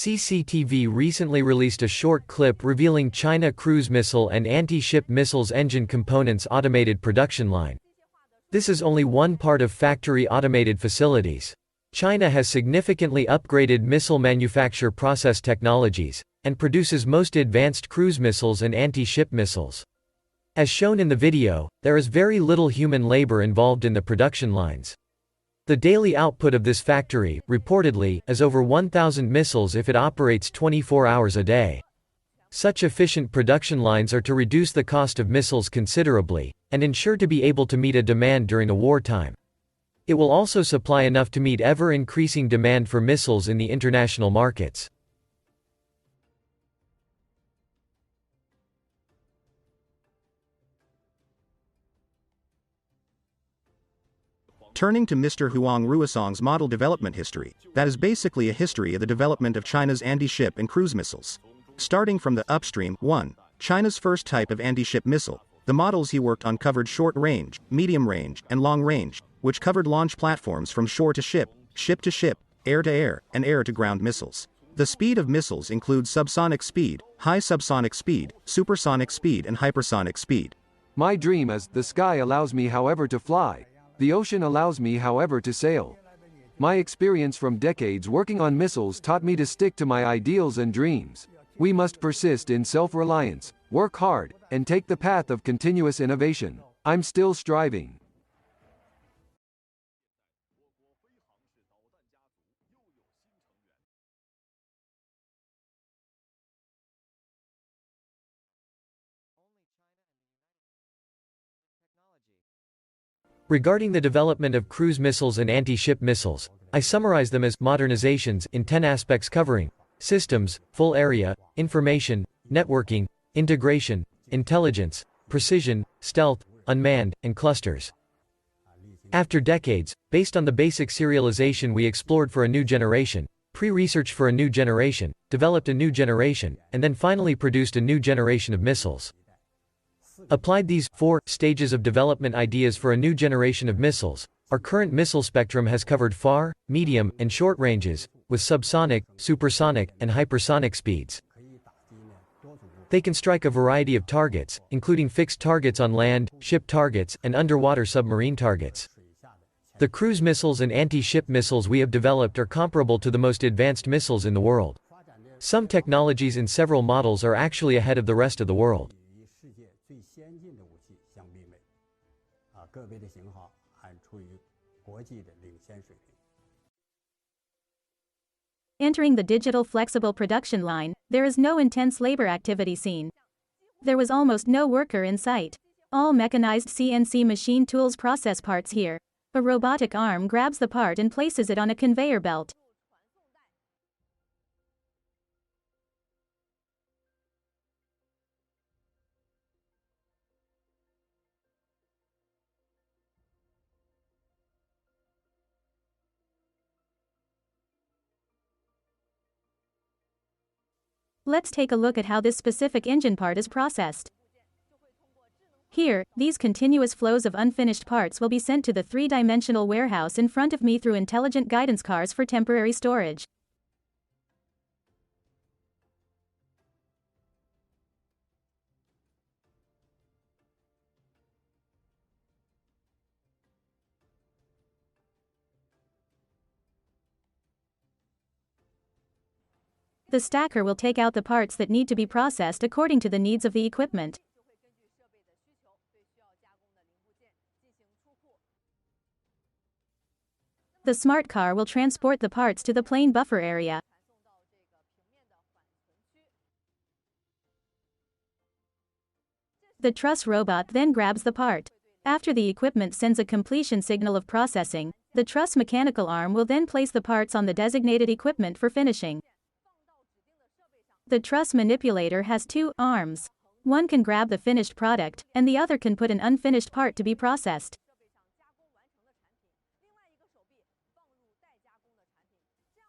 CCTV recently released a short clip revealing China cruise missile and anti-ship missiles engine components automated production line. This is only one part of factory automated facilities. China has significantly upgraded missile manufacture process technologies, and produces most advanced cruise missiles and anti-ship missiles. As shown in the video, there is very little human labor involved in the production lines. The daily output of this factory, reportedly, is over 1,000 missiles if it operates 24 hours a day. Such efficient production lines are to reduce the cost of missiles considerably, and ensure to be able to meet a demand during a wartime. It will also supply enough to meet ever-increasing demand for missiles in the international markets. Turning to Mr. Huang Ruosong's model development history, that is basically a history of the development of China's anti-ship and cruise missiles. Starting from the upstream, 1. China's first type of anti-ship missile. The models he worked on covered short-range, medium-range, and long-range, which covered launch platforms from shore to ship, air-to-air, and air-to-ground missiles. The speed of missiles includes subsonic speed, high subsonic speed, supersonic speed and hypersonic speed. My dream is, the sky allows me however to fly. The ocean allows me however to sail. My experience from decades working on missiles taught me to stick to my ideals and dreams. We must persist in self-reliance, work hard, and take the path of continuous innovation. I'm still striving. Regarding the development of cruise missiles and anti-ship missiles, I summarize them as modernizations in 10 aspects covering systems, full area, information, networking, integration, intelligence, precision, stealth, unmanned, and clusters. After decades, based on the basic serialization we explored for a new generation, pre-research for a new generation, developed a new generation, and then finally produced a new generation of missiles. Applied these 4 stages of development ideas for a new generation of missiles, our current missile spectrum has covered far, medium, and short ranges, with subsonic, supersonic, and hypersonic speeds. They can strike a variety of targets, including fixed targets on land, ship targets, and underwater submarine targets. The cruise missiles and anti-ship missiles we have developed are comparable to the most advanced missiles in the world. Some technologies in several models are actually ahead of the rest of the world. Entering the digital flexible production line, there is no intense labor activity seen. There was almost no worker in sight. All mechanized CNC machine tools process parts here. A robotic arm grabs the part and places it on a conveyor belt. Let's take a look at how this specific engine part is processed. Here, these continuous flows of unfinished parts will be sent to the 3-dimensional warehouse in front of me through intelligent guidance cars for temporary storage. The stacker will take out the parts that need to be processed according to the needs of the equipment. The smart car will transport the parts to the plane buffer area. The truss robot then grabs the part. After the equipment sends a completion signal of processing, the truss mechanical arm will then place the parts on the designated equipment for finishing. The truss manipulator has 2 arms. One can grab the finished product, and the other can put an unfinished part to be processed.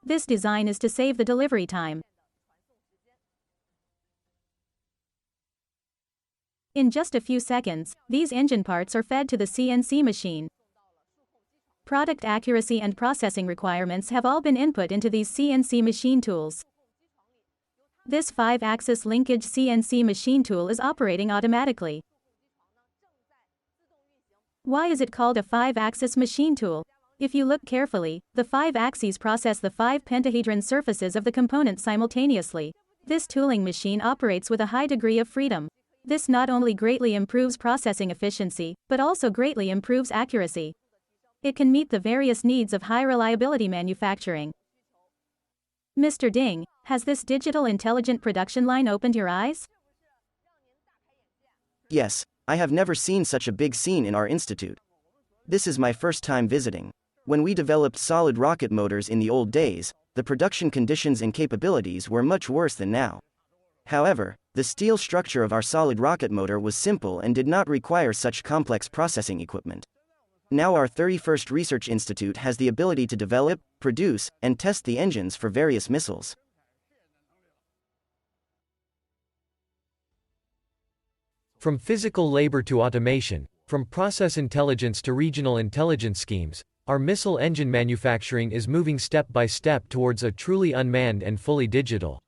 This design is to save the delivery time. In just a few seconds, these engine parts are fed to the CNC machine. Product accuracy and processing requirements have all been input into these CNC machine tools. This 5-axis linkage CNC machine tool is operating automatically. Why is it called a 5-axis machine tool? If you look carefully, the 5 axes process the 5 pentahedron surfaces of the component simultaneously. This tooling machine operates with a high degree of freedom. This not only greatly improves processing efficiency, but also greatly improves accuracy. It can meet the various needs of high-reliability manufacturing. Mr. Ding, has this digital intelligent production line opened your eyes? Yes, I have never seen such a big scene in our institute. This is my first time visiting. When we developed solid rocket motors in the old days, the production conditions and capabilities were much worse than now. However, the steel structure of our solid rocket motor was simple and did not require such complex processing equipment. Now our 31st Research Institute has the ability to develop, produce, and test the engines for various missiles. From physical labor to automation, from process intelligence to regional intelligence schemes, our missile engine manufacturing is moving step by step towards a truly unmanned and fully digital